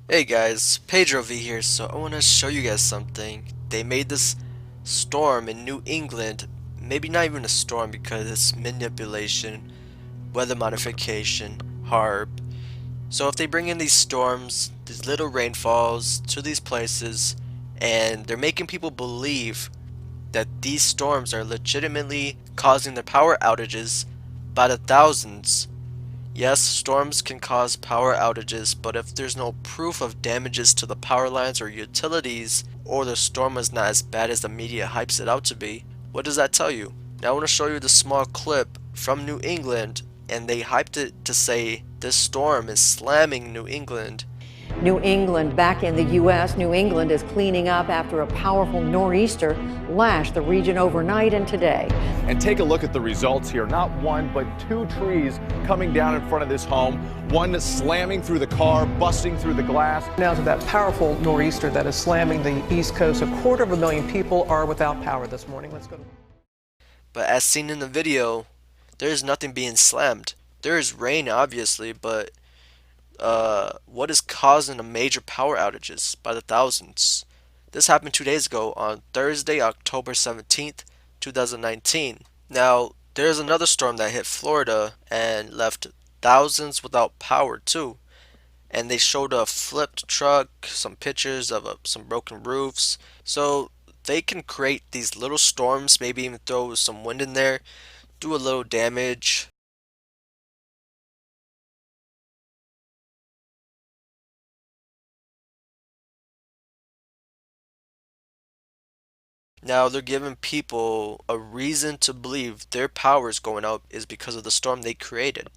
Hey guys, PayDroV here, so I want to show you guys something. They made this storm in New England, maybe not even a storm because it's manipulation, weather modification, HARP. So if they bring in these storms, these little rainfalls to these places, and they're making people believe that these storms are legitimately causing the power outages by the thousands. Yes, storms can cause power outages, but if there's no proof of damages to the power lines or utilities, or the storm was not as bad as the media hypes it out to be, what does that tell you? Now I want to show you the small clip from New England, and they hyped it to say this storm is slamming New England. New England, back in the U.S., New England is cleaning up after a powerful nor'easter lashed the region overnight and today. And take a look at the results here. Not one, but two trees coming down in front of this home. One slamming through the car, busting through the glass. Now to that powerful nor'easter that is slamming the East Coast. 250,000 people are without power this morning. Let's go. But as seen in the video, there is nothing being slammed. There is rain, obviously, but what is causing the major power outages by the thousands? This happened 2 days ago on Thursday, October 17th, 2019. Now, there's another storm that hit Florida and left thousands without power too. And they showed a flipped truck, some pictures of some broken roofs. So they can create these little storms, maybe even throw some wind in there, do a little damage. Now they're giving people a reason to believe their power is going out is because of the storm they created.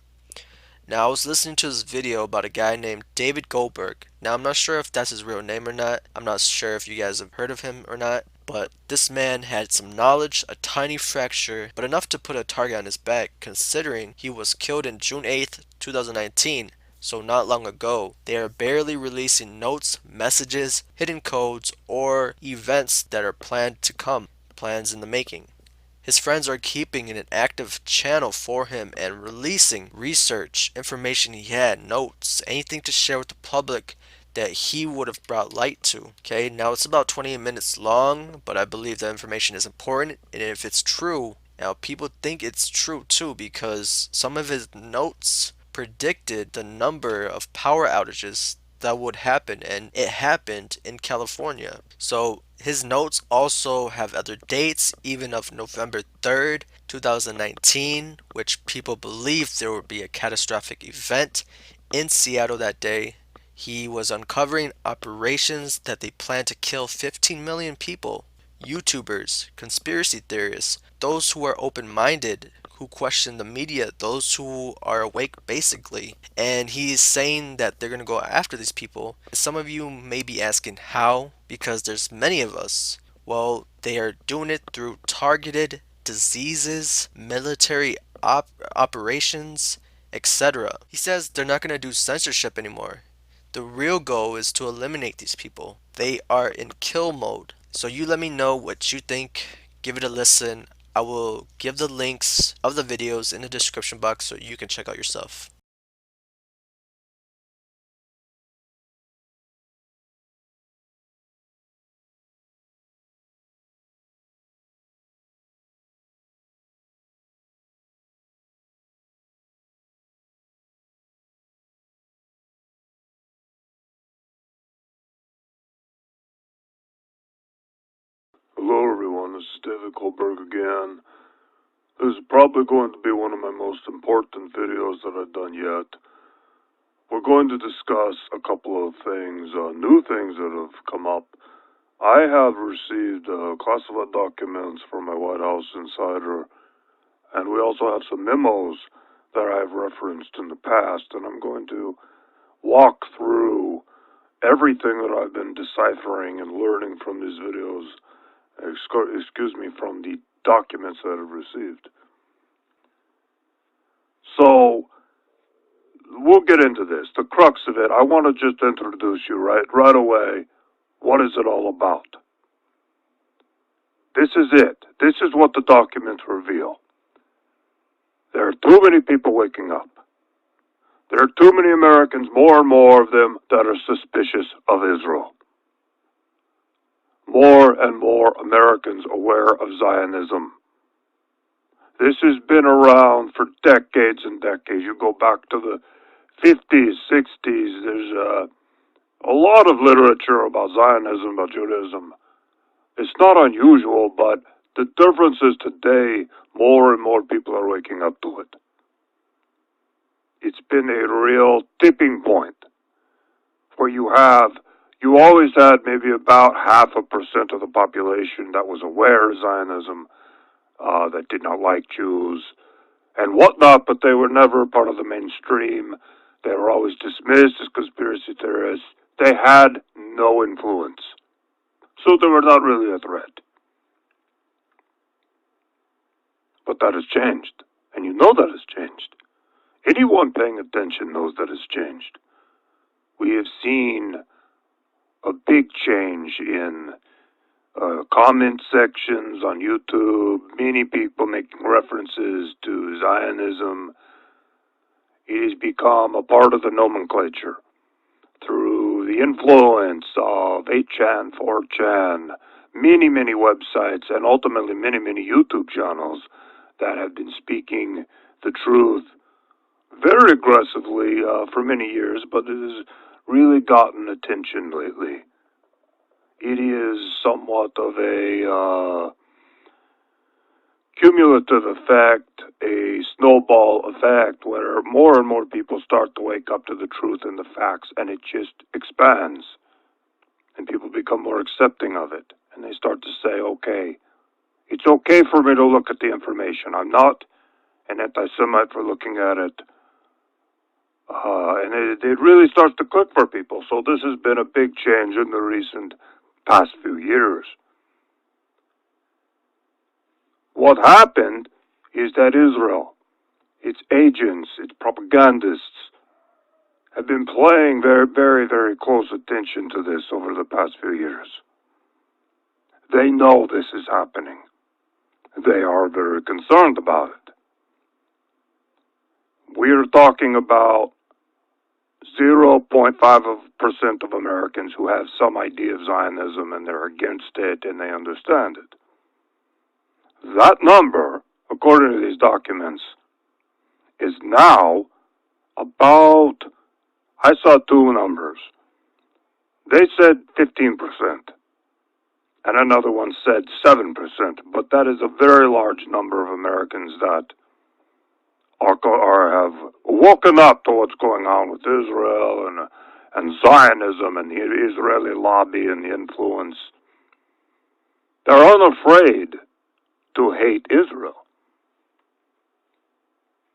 Now I was listening to this video about a guy named David Goldberg. Now I'm not sure if that's his real name or not. I'm not sure if you guys have heard of him or not. But this man had some knowledge, a tiny fracture, but enough to put a target on his back considering he was killed in June 8th, 2019. So not long ago. They are barely releasing notes, messages, hidden codes, or events that are planned to come, plans in the making. His friends are keeping an active channel for him and releasing research, information he had, notes, anything to share with the public that he would have brought light to. Okay, now it's about 28 minutes long, but I believe the information is important, and if it's true, now people think it's true too because some of his notes predicted the number of power outages that would happen, and it happened in California. So his notes also have other dates, even of November 3rd, 2019, which people believe there would be a catastrophic event in Seattle that day. He was uncovering operations that they plan to kill 15 million people. YouTubers, conspiracy theorists, those who are open-minded, who question the media, those who are awake basically. And he's saying that they're going to go after these people. Some of you may be asking how, because there's many of us. Well, they are doing it through targeted diseases, military operations, etc. He says they're not going to do censorship anymore. The real goal is to eliminate these people. They are in kill mode. So you let me know what you think. Give it a listen. I will give the links of the videos in the description box so you can check out yourself. Hello everyone, this is David Goldberg again. This is probably going to be one of my most important videos that I've done yet. We're going to discuss a couple of things, new things that have come up. I have received classified documents from my White House insider, and we also have some memos that I've referenced in the past, and I'm going to walk through everything that I've been deciphering and learning from these videos. Excuse me, from the documents that I've received. So, we'll get into this. The crux of it, I want to just introduce you right away. What is it all about? This is it. This is what the documents reveal. There are too many people waking up. There are too many Americans, more and more of them, that are suspicious of Israel. More and more Americans aware of Zionism. This has been around for decades and decades. You go back to the 50s, 60s, there's a lot of literature about Zionism, about Judaism. It's not unusual, but the difference is today, more and more people are waking up to it. It's been a real tipping point where you always had maybe about 0.5% of the population that was aware of Zionism, that did not like Jews and whatnot, but they were never part of the mainstream. They were always dismissed as conspiracy theorists. They had no influence. So they were not really a threat. But that has changed. And you know that has changed. Anyone paying attention knows that has changed. We have seen a big change in comment sections on YouTube, many people making references to Zionism. It has become a part of the nomenclature through the influence of 8chan, 4chan, many, many websites, and ultimately many, many YouTube channels that have been speaking the truth very aggressively for many years, but it has really gotten attention lately. It is somewhat of a cumulative effect, a snowball effect, where more and more people start to wake up to the truth and the facts, and it just expands, and people become more accepting of it, and they start to say, okay, it's okay for me to look at the information. I'm not an anti-Semite for looking at it. And it really starts to click for people. So this has been a big change in the recent past few years. What happened is that Israel, its agents, its propagandists, have been paying very, very, very close attention to this over the past few years. They know this is happening. They are very concerned about it. We are talking about 0.5% of Americans who have some idea of Zionism and they're against it and they understand it. That number, according to these documents, is now about, I saw two numbers. They said 15%, and another one said 7%, but that is a very large number of Americans that have woken up to what's going on with Israel and Zionism and the Israeli lobby and the influence. They're unafraid to hate Israel.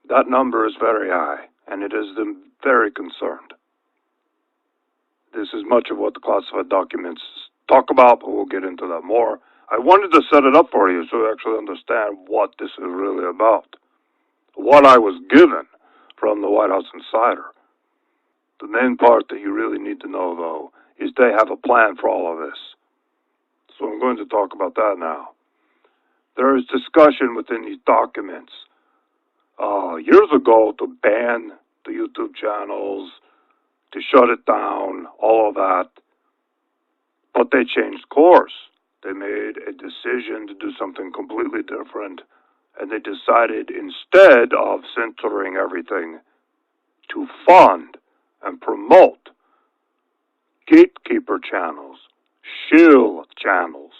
That number is very high, and it has them very concerned. This is much of what the classified documents talk about, but we'll get into that more. I wanted to set it up for you so you actually understand what this is really about. What I was given from the White House Insider. The main part that you really need to know, though, is they have a plan for all of this. So I'm going to talk about that now. There is discussion within these documents years ago to ban the YouTube channels, to shut it down, all of that. But they changed course. They made a decision to do something completely different. And they decided, instead of censoring everything, to fund and promote gatekeeper channels, shill channels,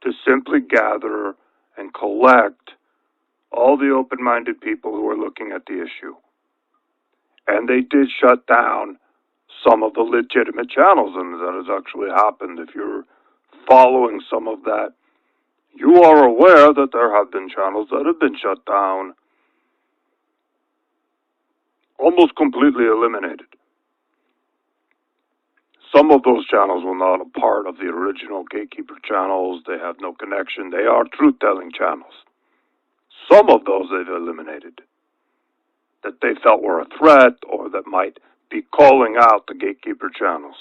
to simply gather and collect all the open-minded people who are looking at the issue. And they did shut down some of the legitimate channels, and that has actually happened. If you're following some of that, you are aware that there have been channels that have been shut down, almost completely eliminated. Some of those channels were not a part of the original gatekeeper channels. They have no connection. They are truth-telling channels. Some of those they've eliminated that they felt were a threat or that might be calling out the gatekeeper channels.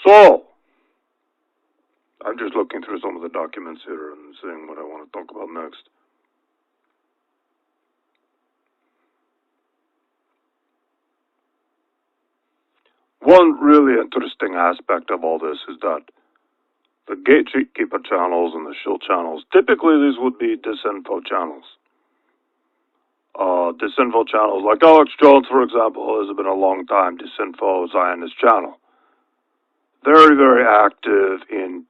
So, I'm just looking through some of the documents here and seeing what I want to talk about next. One really interesting aspect of all this is that the gatekeeper channels and the shield channels, typically these would be disinfo channels. Disinfo channels, like Alex Jones, for example, has been a long time disinfo Zionist channel. Very, very active in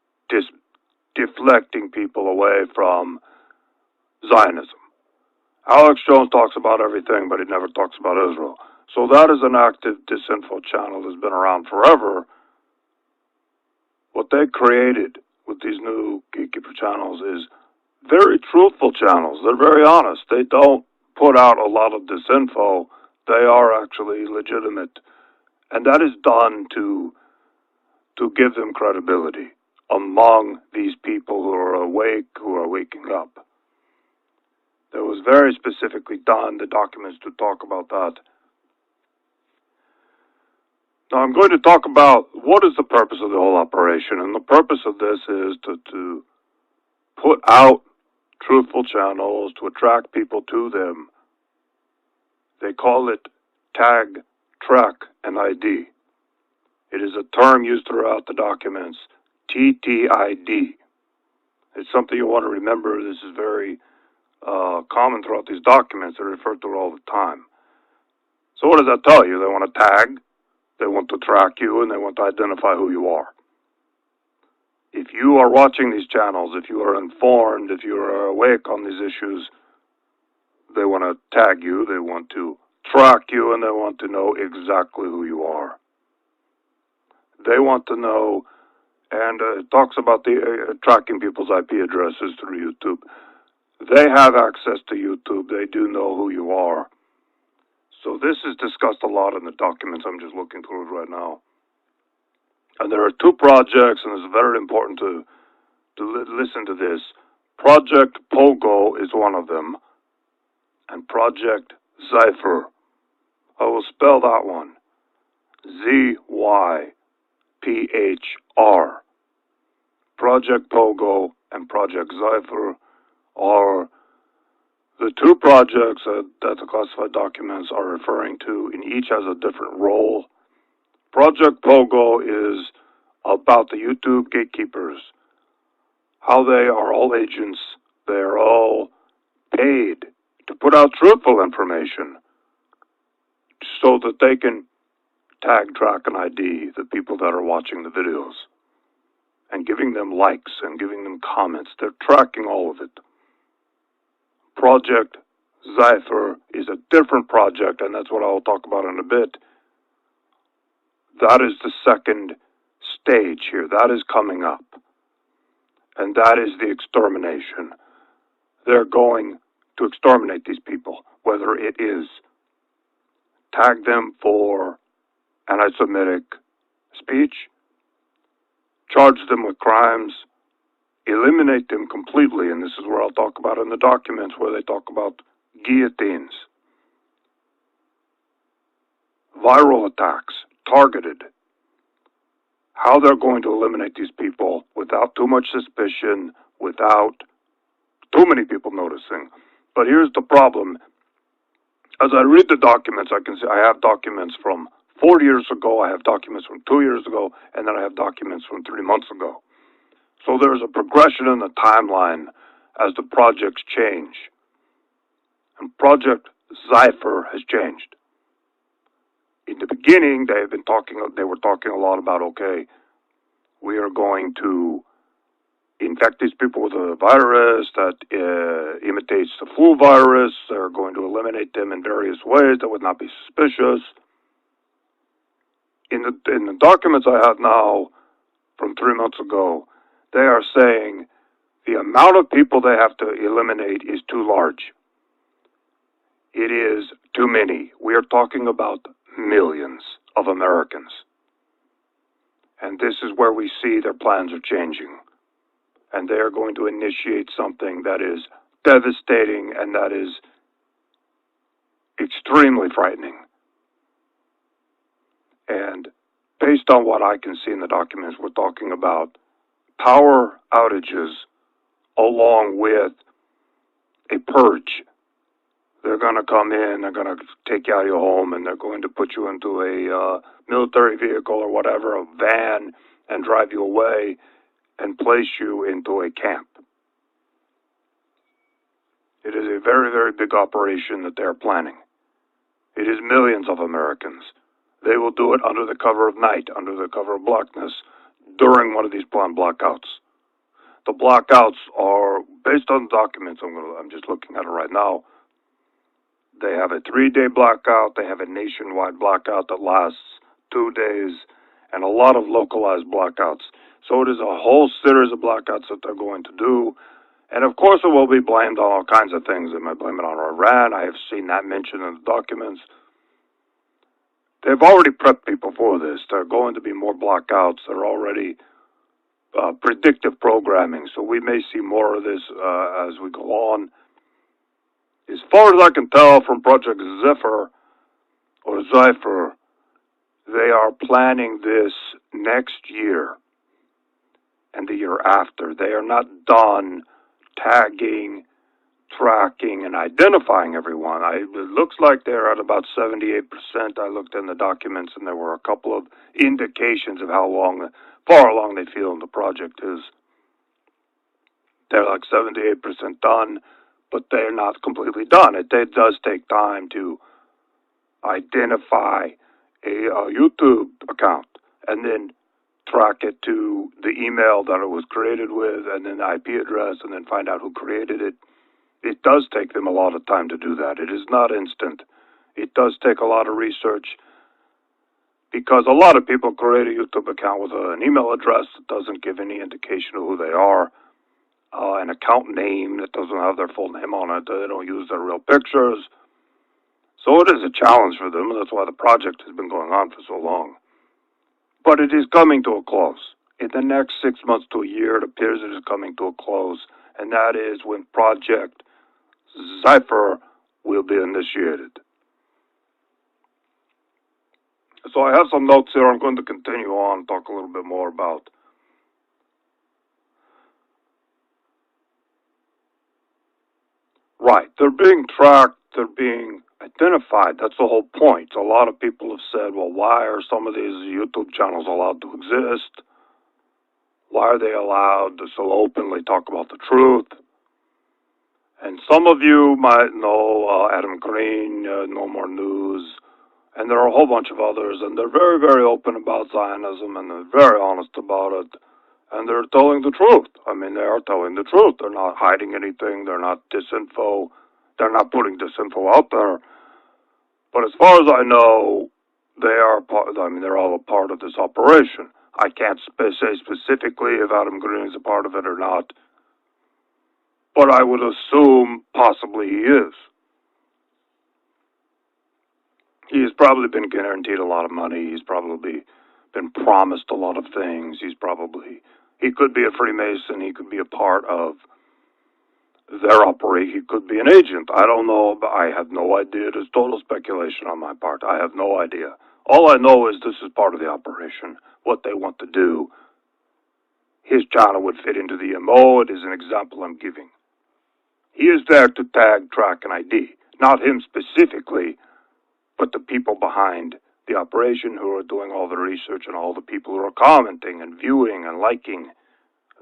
deflecting people away from Zionism. Alex Jones talks about everything, but he never talks about Israel. So that is an active disinfo channel that's been around forever. What they created with these new gatekeeper channels is very truthful channels. They're very honest. They don't put out a lot of disinfo. They are actually legitimate. And that is done to give them credibility among these people who are awake, who are waking up. That was very specifically done, the documents to talk about that. Now I'm going to talk about what is the purpose of the whole operation, and the purpose of this is to put out truthful channels, to attract people to them. They call it tag, track, and ID. It is a term used throughout the documents, TTID. It's something you want to remember. This is very common throughout these documents. They're referred to it all the time. So what does that tell you? They want to tag, they want to track you, and they want to identify who you are. If you are watching these channels, if you are informed, if you are awake on these issues, they want to tag you, they want to track you, and they want to know exactly who you are. They want to know, and it talks about the tracking people's IP addresses through YouTube. They have access to YouTube. They do know who you are. So this is discussed a lot in the documents. I'm just looking through it right now. And there are two projects, and it's very important to listen to this. Project Pogo is one of them, and Project Zypher. I will spell that one. ZYPHR. Project Pogo and Project Zypher are the two projects that the classified documents are referring to, and each has a different role. Project Pogo is about the YouTube gatekeepers, how they are all agents. They are all paid to put out truthful information so that they can tag, track, and ID the people that are watching the videos and giving them likes and giving them comments. They're tracking all of it. Project Zypher is a different project, and that's what I'll talk about in a bit. That is the second stage here. That is coming up. And that is the extermination. They're going to exterminate these people, whether it is tag them for anti-Semitic speech, charge them with crimes, eliminate them completely, and this is where I'll talk about in the documents where they talk about guillotines, viral attacks, targeted, how they're going to eliminate these people without too much suspicion, without too many people noticing. But here's the problem. As I read the documents, I can see I have documents from 4 years ago, I have documents from 2 years ago, and then I have documents from 3 months ago. So there's a progression in the timeline as the projects change. And Project Zypher has changed. In the beginning, they were talking a lot about, okay, we are going to infect these people with a virus that imitates the flu virus. They're going to eliminate them in various ways that would not be suspicious. In the documents I have now from 3 months ago, they are saying the amount of people they have to eliminate is too large. It is too many. We are talking about millions of Americans. And this is where we see their plans are changing. And they are going to initiate something that is devastating and that is extremely frightening. And based on what I can see in the documents, we're talking about power outages along with a purge They're going to come in, they're going to take you out of your home, and they're going to put you into a military vehicle or whatever, a van, and drive you away and place you into a camp. It is a very, very big operation that they're planning. It is millions of Americans. They will do it under the cover of night, under the cover of blackness, during one of these planned blackouts. The blackouts are based on documents. I'm just looking at it right now. They have a 3-day blackout. They have a nationwide blackout that lasts 2 days, and a lot of localized blackouts. So it is a whole series of blackouts that they're going to do. And of course, it will be blamed on all kinds of things. They might blame it on Iran. I have seen that mentioned in the documents. They've already prepped people for this. There are going to be more blackouts. They're already predictive programming. So we may see more of this as we go on. As far as I can tell from Project Zephyr, or Zephyr, they are planning this next year and the year after. They are not done tagging, tracking, and identifying everyone. It looks like they're at about 78%. I looked in the documents, and there were a couple of indications of how far along they feel the project is. They're like 78% done, but they're not completely done. It does take time to identify a YouTube account and then track it to the email that it was created with, and then the IP address, and then find out who created it. It does take them a lot of time to do that. It is not instant. It does take a lot of research, because a lot of people create a YouTube account with an email address that doesn't give any indication of who they are, an account name that doesn't have their full name on it. They don't use their real pictures. So it is a challenge for them, and that's why the project has been going on for so long. But it is coming to a close. In the next 6 months to a year, it appears it is coming to a close, and that is when Project Zephyr will be initiated. So I have some notes here. I'm going to continue on, talk a little bit more about right. They're being tracked. They're being identified. That's the whole point. A lot of people have said, well, why are some of these YouTube channels allowed to exist? Why are they allowed to so openly talk about the truth? And some of you might know Adam Green, No More News, and there are a whole bunch of others, and they're very, very open about Zionism, and they're very honest about it, and they're telling the truth. I mean, they are telling the truth. They're not hiding anything. They're not disinfo. They're not putting disinfo out there. But as far as I know, they're all a part of this operation. I can't say specifically if Adam Green is a part of it or not, but I would assume possibly he is. He has probably been guaranteed a lot of money. He's probably been promised a lot of things. He could be a Freemason. He could be a part of their operation. He could be an agent. I don't know. I have no idea. It is total speculation on my part. I have no idea. All I know is this is part of the operation, what they want to do. His channel would fit into the MO. It is an example I'm giving. He is there to tag, track, and ID. Not him specifically, but the people behind the operation who are doing all the research and all the people who are commenting and viewing and liking.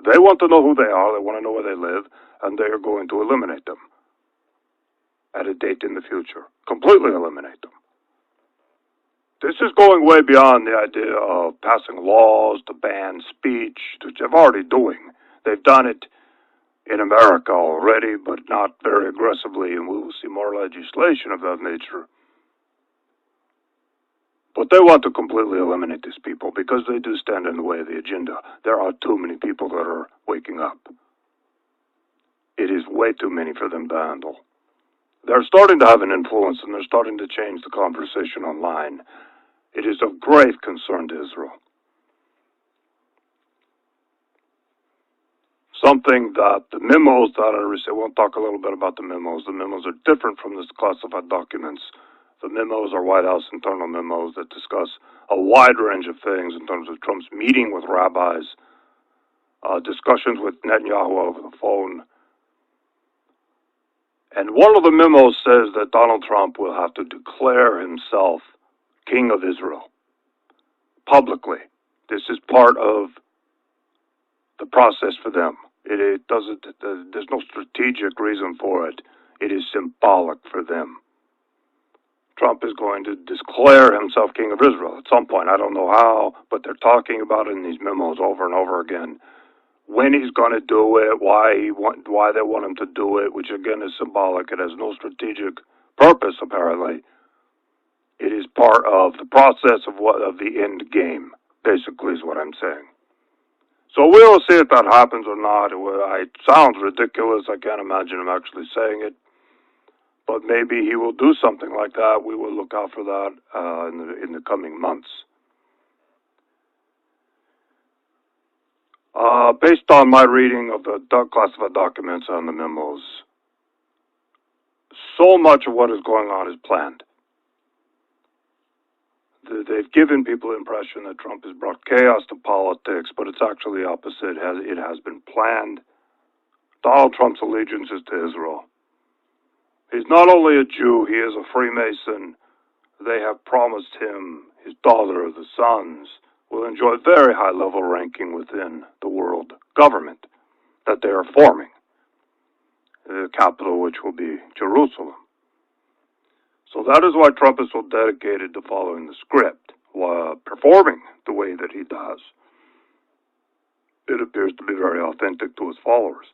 They want to know who they are. They want to know where they live, and they are going to eliminate them at a date in the future. Completely eliminate them. This is going way beyond the idea of passing laws to ban speech, which they're already doing. They've done it in America already, but not very aggressively, and we will see more legislation of that nature. But they want to completely eliminate these people because they do stand in the way of the agenda. There are too many people that are waking up. It is way too many for them to handle. They're starting to have an influence, and they're starting to change the conversation online. It is of grave concern to Israel. Something that the memos that I received, we'll talk a little bit about the memos. The memos are different from the classified documents. The memos are White House internal memos that discuss a wide range of things in terms of Trump's meeting with rabbis, discussions with Netanyahu over the phone, And one of the memos says that Donald Trump will have to declare himself King of Israel publicly. This is part of the process for them. It doesn't. There's no strategic reason for it. It is symbolic for them. Trump is going to declare himself King of Israel at some point. I don't know how, but they're talking about it in these memos over and over again. When he's going to do it, why they want him to do it, which again is symbolic. It has no strategic purpose, apparently. It is part of the process of the end game, basically, is what I'm saying. So we'll see if that happens or not. It sounds ridiculous. I can't imagine him actually saying it. But maybe he will do something like that. We will look out for that in the coming months. Based on my reading of the classified documents and the memos, so much of what is going on is planned. They've given people the impression that Trump has brought chaos to politics, but it's actually opposite. It has been planned. Donald Trump's allegiance is to Israel. He's not only a Jew, he is a Freemason. They have promised him, his daughter, the sons, will enjoy very high-level ranking within the world government that they are forming, the capital which will be Jerusalem. So that is why Trump is so dedicated to following the script, while performing the way that he does. It appears to be very authentic to his followers.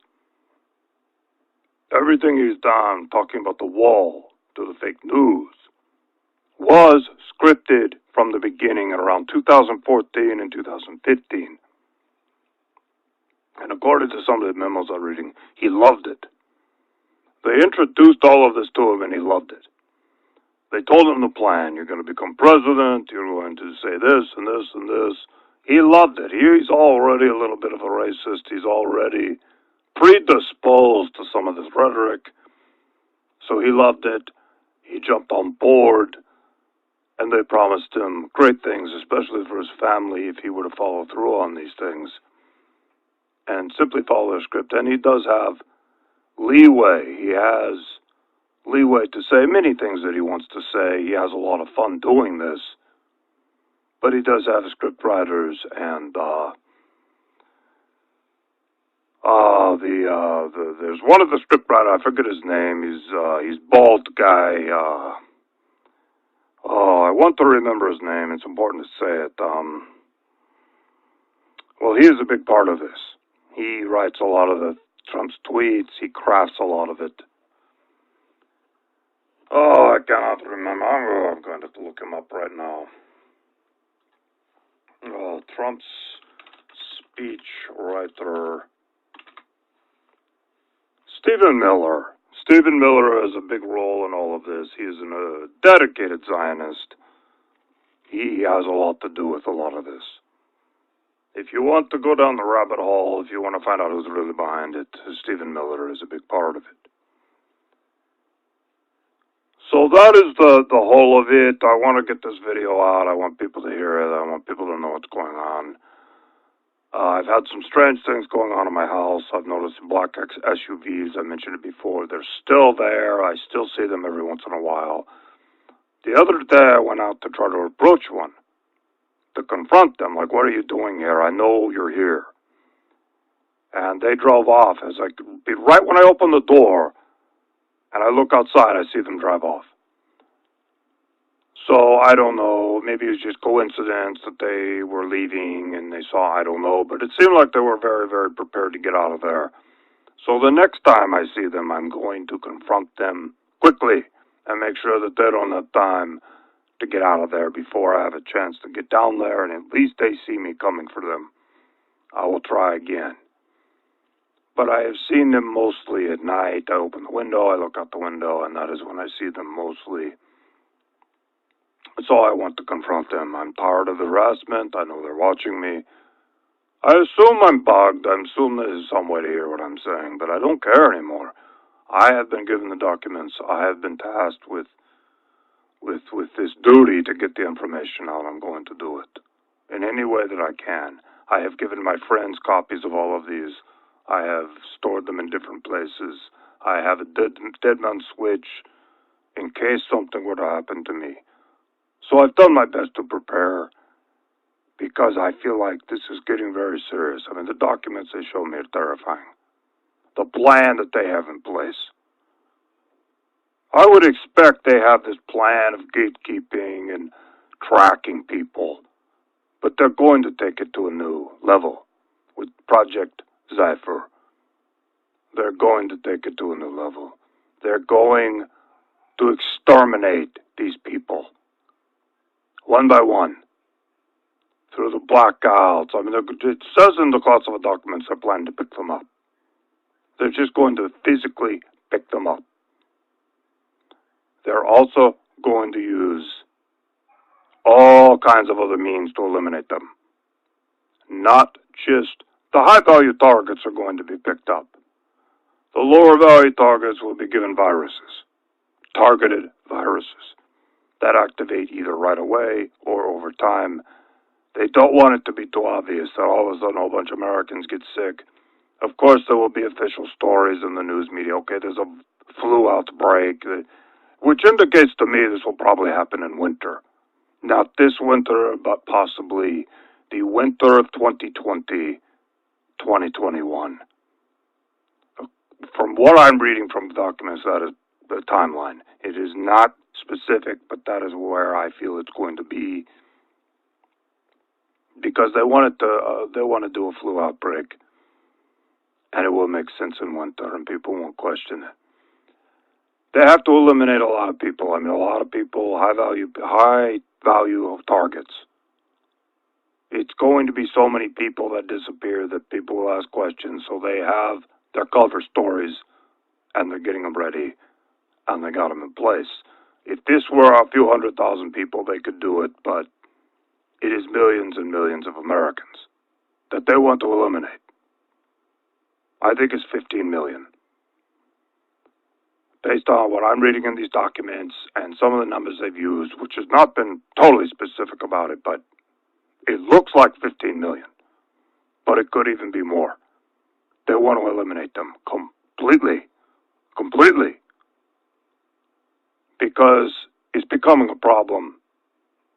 Everything he's done, talking about the wall to the fake news, was scripted from the beginning at around 2014 and 2015. And according to some of the memos I'm reading, he loved it. They introduced all of this to him and he loved it. They told him the plan. You're going to become president. You're going to say this and this and this. He loved it. He's already a little bit of a racist. He's already predisposed to some of this rhetoric. So he loved it. He jumped on board. And they promised him great things, especially for his family, if he were to follow through on these things and simply follow their script. And he does have leeway. He has leeway to say many things that he wants to say. He has a lot of fun doing this. But he does have script writers, and there's one of the script writers, I forget his name. He's bald guy. I want to remember his name. It's important to say it. Well, he is a big part of this. He writes a lot of Trump's tweets. He crafts a lot of it. Oh, I cannot remember. I'm going to have to look him up right now. Trump's speech writer. Stephen Miller. Stephen Miller has a big role in all of this. He is a dedicated Zionist. He has a lot to do with a lot of this. If you want to go down the rabbit hole, if you want to find out who's really behind it, Stephen Miller is a big part of it. So that is the whole of it. I want to get this video out. I want people to hear it. I want people to know what's going on. I've had some strange things going on in my house. I've noticed black SUVs. I mentioned it before. They're still there. I still see them every once in a while. The other day, I went out to try to approach one, to confront them. Like, what are you doing here? I know you're here. And they drove off. As right when I opened the door, and I look outside, I see them drive off. So, I don't know, maybe it's just coincidence that they were leaving and they saw, I don't know, but it seemed like they were very, very prepared to get out of there. So the next time I see them, I'm going to confront them quickly and make sure that they don't have time to get out of there before I have a chance to get down there, and at least they see me coming for them. I will try again. But I have seen them mostly at night. I open the window, I look out the window, and that is when I see them mostly. So I want to confront them. I'm tired of the harassment. I know they're watching me. I assume I'm bugged. I assume there's some way to hear what I'm saying, but I don't care anymore. I have been given the documents. I have been tasked with this duty to get the information out. I'm going to do it in any way that I can. I have given my friends copies of all of these. I have stored them in different places. I have a dead man switch in case something were to happen to me. So I've done my best to prepare because I feel like this is getting very serious. I mean, the documents they show me are terrifying. The plan that they have in place. I would expect they have this plan of gatekeeping and tracking people, but they're going to take it to a new level with Project Zephyr. They're going to take it to a new level. They're going to exterminate these people, one by one, through the blackouts. I mean, it says in the classified documents they're planning to pick them up. They're just going to physically pick them up. They're also going to use all kinds of other means to eliminate them. Not just the high-value targets are going to be picked up. The lower-value targets will be given viruses, targeted viruses, that activate either right away or over time. They don't want it to be too obvious that all of a sudden a whole bunch of Americans get sick. Of course, there will be official stories in the news media. Okay, there's a flu outbreak, which indicates to me this will probably happen in winter. Not this winter, but possibly the winter of 2020, 2021. From what I'm reading from the documents, that is the timeline. It is not specific, but that is where I feel it's going to be, because they want to do a flu outbreak, and it will make sense in winter, and people won't question it. They have to eliminate a lot of people. I mean, a lot of people, high value of targets. It's going to be so many people that disappear that people will ask questions, so they have their cover stories, and they're getting them ready, and they got them in place. If this were a few 100,000 people, they could do it, but it is millions and millions of Americans that they want to eliminate. I think it's 15 million. Based on what I'm reading in these documents and some of the numbers they've used, which has not been totally specific about it, but it looks like 15 million. But it could even be more. They want to eliminate them completely. Because it's becoming a problem.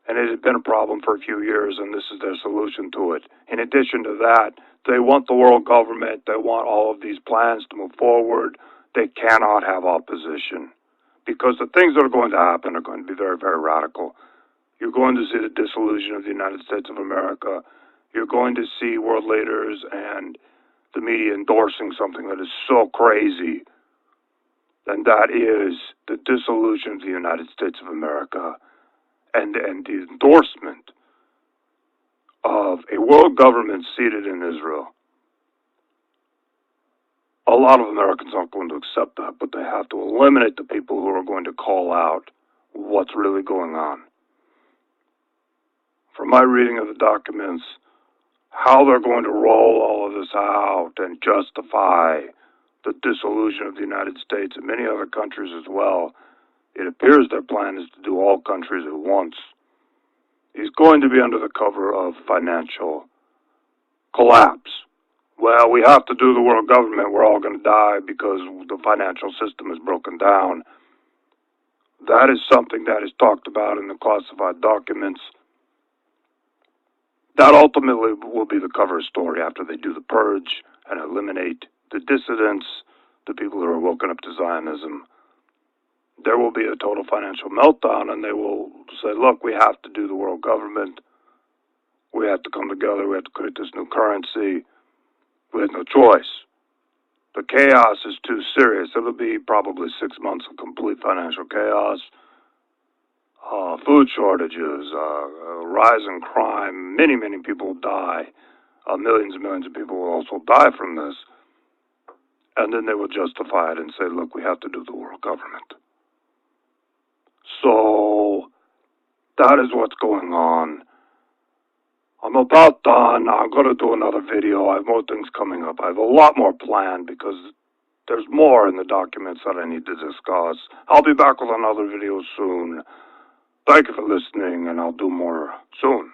And it has been a problem for a few years, and this is their solution to it. In addition to that, they want the world government, they want all of these plans to move forward. They cannot have opposition, because the things that are going to happen are going to be very, very radical. You're going to see the dissolution of the United States of America. You're going to see world leaders and the media endorsing something that is so crazy, and that is the dissolution of the United States of America. And the endorsement of a world government seated in Israel. A lot of Americans aren't going to accept that, but they have to eliminate the people who are going to call out what's really going on. From my reading of the documents, how they're going to roll all of this out and justify the dissolution of the United States and many other countries as well, it appears their plan is to do all countries at once. It's going to be under the cover of financial collapse. Well, we have to do the world government. We're all going to die because the financial system is broken down. That is something that is talked about in the classified documents. That ultimately will be the cover story after they do the purge and eliminate the dissidents, the people who are woken up to Zionism. There will be a total financial meltdown, and they will say, look, we have to do the world government. We have to come together. We have to create this new currency. We have no choice. The chaos is too serious. It'll be probably 6 months of complete financial chaos, food shortages, rise in crime. Many, many people will die. Millions and millions of people will also die from this. And then they will justify it and say, look, we have to do the world government. So that is what's going on. I'm about done. I'm going to do another video. I have more things coming up. I have a lot more planned because there's more in the documents that I need to discuss. I'll be back with another video soon. Thank you for listening, and I'll do more soon.